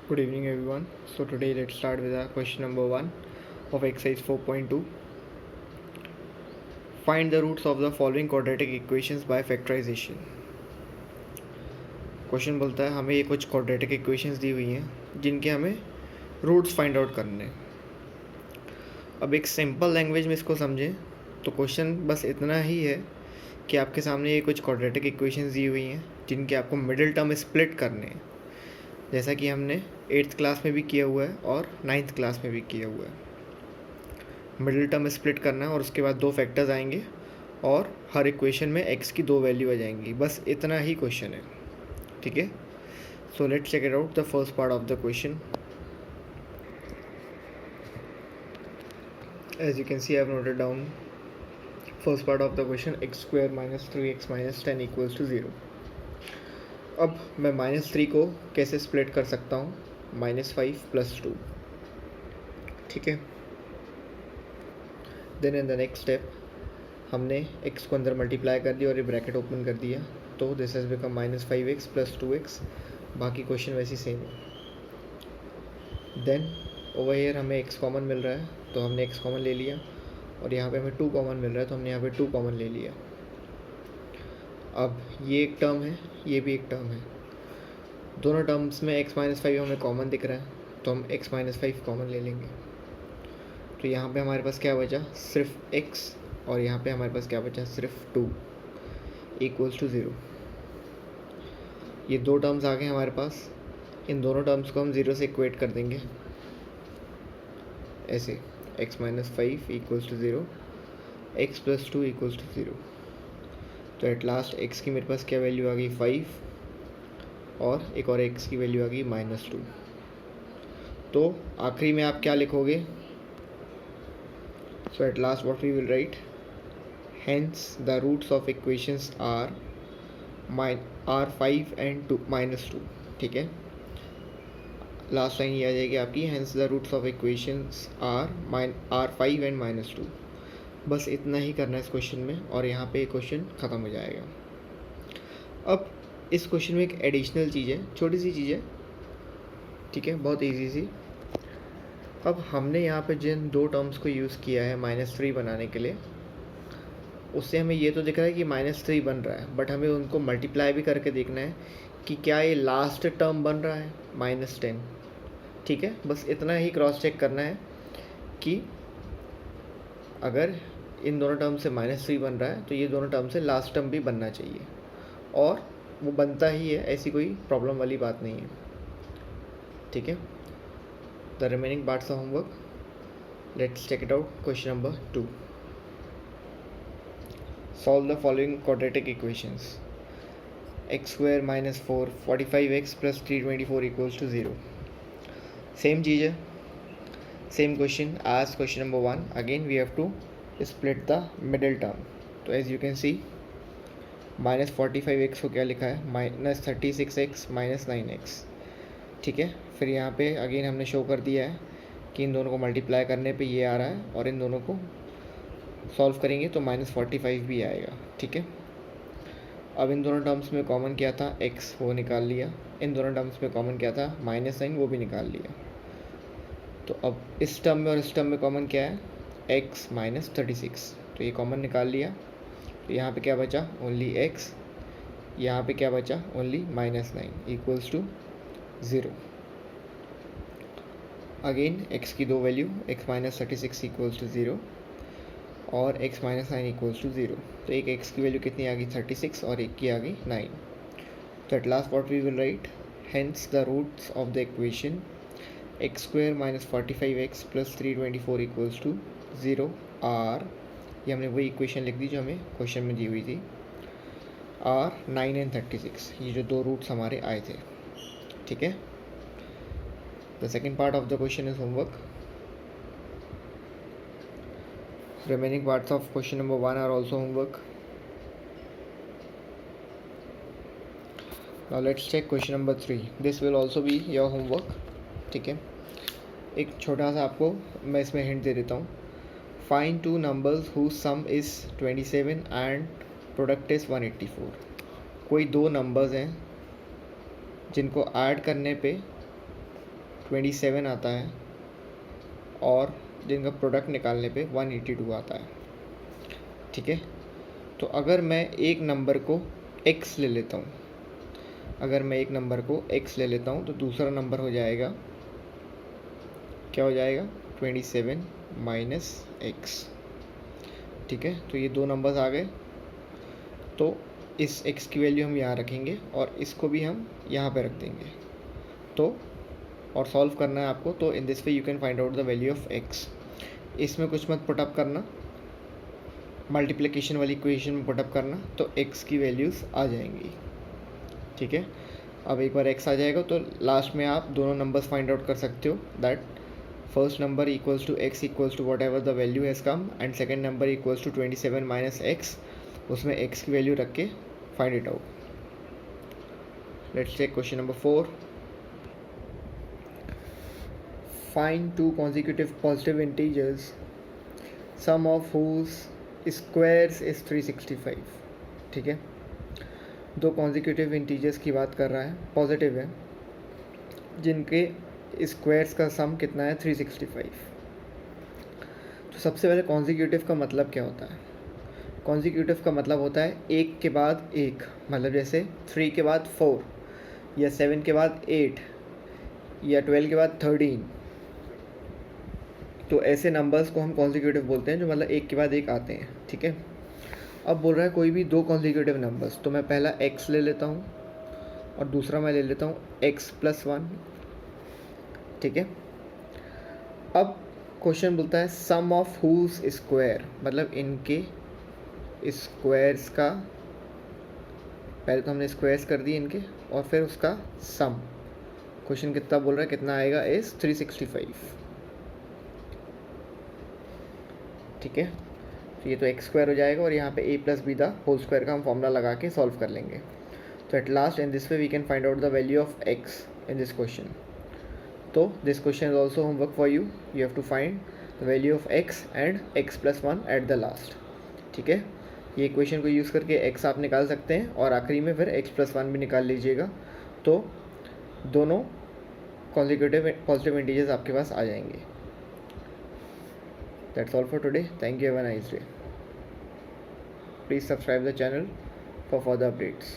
Good evening everyone. So today let's start with our question number 1 of exercise 4.2. Find the roots of the following quadratic equations by factorization. Question बोलता है हमें ये कुछ quadratic equations दी हुई हैं जिनके हमें रूट्स फाइंड आउट करने हैं. अब एक सिंपल लैंग्वेज में इसको समझें तो क्वेश्चन बस इतना ही है कि आपके सामने ये कुछ क्वाड्रेटिक इक्वेशंस दी हुई हैं जिनके आपको मिडिल टर्म स्प्लिट करने हैं, जैसा कि हमने 8th क्लास में भी किया हुआ है और 9th क्लास में भी किया हुआ है. मिडिल टर्म स्प्लिट करना है और उसके बाद दो फैक्टर्स आएंगे और हर इक्वेशन में x की दो वैल्यू आ जाएंगी. बस इतना ही क्वेश्चन है. ठीक है, so let's check it out the first part of the question. As you can see I have noted down first part of the question x² - 3x - 10 = 0. अब मैं -3 को कैसे स्प्लिट कर सकता हूँ? -5 + 2. ठीक है, then in the next step हमने x को अंदर मल्टीप्लाई कर दिया और ये ब्रैकेट ओपन कर दिया, तो this has become -5x + 2x. बाकी क्वेश्चन वैसे सेम है. देन ओवर हियर हमें x कॉमन मिल रहा है तो हमने x कॉमन ले लिया, और यहाँ पे हमें 2 कॉमन मिल रहा है तो हमने यहाँ पे 2 कॉमन ले लिया. अब ये एक टर्म है, ये भी एक टर्म है. दोनों टर्म्स में x - 5 हमें कॉमन दिख रहा है तो हम x - 5 कॉमन ले लेंगे. तो यहाँ पे हमारे पास क्या बचा? सिर्फ x, और यहाँ पे हमारे पास क्या बचा? सिर्फ 2 = 0. ये दो टर्म्स आ गए हमारे पास. इन दोनों टर्म्स को हम 0 से इक्वेट कर देंगे ऐसे, x - 5 = 0, x + 2 = 0. तो एट लास्ट x की मेरे पास क्या वैल्यू आ गई? 5, और एक और x की वैल्यू आ गई -2. तो आखिरी में आप क्या लिखोगे? So at last what we will write, hence the roots of equations are 5 and 2 -2. ठीक है, लास्ट लाइन ये आ जाएगी आपकी, hence the roots of equations are 5 and -2. बस इतना ही करना है इस क्वेश्चन में और यहाँ पे क्वेश्चन ख़त्म हो जाएगा. अब इस क्वेश्चन में एक एडिशनल चीज़ है, छोटी सी चीज़ है. ठीक है, बहुत इजी सी. अब हमने यहाँ पे जिन दो टर्म्स को यूज़ किया है -3 बनाने के लिए, उससे हमें ये तो दिख रहा है कि -3 बन रहा है, बट हमें उनको मल्टीप्लाई भी करके देखना है कि क्या ये लास्ट टर्म बन रहा है -10. ठीक है, बस इतना ही क्रॉस चेक करना है कि अगर इन दोनों टर्म से -3 बन रहा है तो ये दोनों टर्म से लास्ट टर्म भी बनना चाहिए, और वो बनता ही है, ऐसी कोई प्रॉब्लम वाली बात नहीं है. ठीक है, the remaining parts of homework, let's check it out. Question number 2. Solve the following quadratic equations. x² - 4 45x + 324 = 0. Same चीज़ है, same question as question number 1. Again we have to split the middle term. तो as you can see -45x को क्या लिखा है? -36x - 9x. ठीक है, फिर यहाँ पे अगेन हमने शो कर दिया है कि इन दोनों को मल्टीप्लाई करने पे ये आ रहा है, और इन दोनों को सॉल्व करेंगे तो -45 भी आएगा. ठीक है, अब इन दोनों टर्म्स में कॉमन क्या था? x, वो निकाल लिया. इन दोनों टर्म्स में कॉमन क्या था? -9, वो भी निकाल लिया. तो अब इस टर्म में और इस टर्म में कॉमन क्या है? x - 36. तो ये कॉमन निकाल लिया, तो यहाँ पे क्या बचा? Only x. यहाँ पे क्या बचा? ओनली -9 = 0. अगेन x की दो वैल्यू, x - 36 = 0 और x - 9 = 0. तो एक x की वैल्यू कितनी आ गई? 36, और एक की आ गई 9. तो at last what we will write, hence the roots of the equation x² - 45x + 324 = 0 are, ये हमने वही इक्वेशन लिख दी जो हमें क्वेश्चन में दी हुई थी, आर 9 and 36. ये जो दो रूट्स हमारे आए थे. ठीक है, the second part of the question is homework. Remaining parts of question number 1 are also homework. Now let's check question number 3. This will also be your homework. ठीक है, एक छोटा सा आपको मैं इसमें हिंट दे देता हूँ. Find two numbers whose sum is 27 and product is 184. कोई दो नंबर्स हैं जिनको ऐड करने पे 27 आता है और जिनका प्रोडक्ट निकालने पे 182 आता है। ठीक है, तो अगर मैं एक नंबर को x ले लेता हूँ, ले लेता हूँ तो दूसरा नंबर हो जाएगा, क्या हो जाएगा, 27 माइनस x। ठीक है, तो ये दो नंबर्स आ गए, तो इस x की वैल्यू हम यहाँ रखेंगे और इसको भी हम यहाँ पे रख देंगे। तो और सॉल्व करना है आपको, तो इन this way you can find out the value of x। इसमें कुछ मत पुटअप करना, मल्टीप्लिकेशन वाली इक्वेशन में पुटअप करना, तो x की वैल्यूज़ आ जाएंगी। ठीक है, अब एक बार x आ जाएगा तो लास्ट में आप दोनों नंबर्स फाइंड आउट कर सकते हो, that first number equals to x equals to whatever the value has come and second number equals to 27 minus x, उसमें x की वैल्यू रख के find it out. Let's take question number 4। Find two consecutive positive integers, sum of whose squares is 365। ठीक है, दो consecutive integers की बात कर रहा है, पॉजिटिव है, जिनके स्क्वायर्स का सम कितना है, 365। तो सबसे पहले कॉन्जिक्यूटिव का मतलब क्या होता है? कॉन्जिक्यूटिव का मतलब होता है एक के बाद एक, मतलब जैसे 3 के बाद 4 या 7 के बाद 8 या 12 के बाद 13, तो ऐसे नंबर्स को हम कॉन्जिक्यूटिव बोलते हैं, जो मतलब एक के बाद एक आते हैं। ठीक है, अब बोल रहा है कोई भी दो कॉन्जिक्यूटिव नंबर्स, तो मैं पहला x ले लेता हूँ और दूसरा मैं ले लेता हूँ x + 1। ठीक है, अब क्वेश्चन बोलता है सम ऑफ हुज स्क्वायर, मतलब इनके स्क्वायर्स का, पहले तो हमने स्क्वायर्स कर दिए इनके और फिर उसका सम। क्वेश्चन कितना बोल रहा है, कितना आएगा, इस 365। ठीक है, तो ये तो x स्क्वायर हो जाएगा और यहाँ पे a + b the whole square का हम फॉर्मूला लगा के सॉल्व कर लेंगे। तो at last in this way we can find out the value of x in this question. तो this question is also homework for you, you have to find the value of x and x + 1 at the last. ठीक है, ये equation को use करके x आप निकाल सकते हैं और आखिरी में फिर x + 1 भी निकाल लीजिएगा, तो दोनों कॉन्जिक्यूटिव पॉजिटिव इंटीजर्स आपके पास आ जाएंगे। That's all for today. Thank you. Have a nice day. Please subscribe the channel for further updates.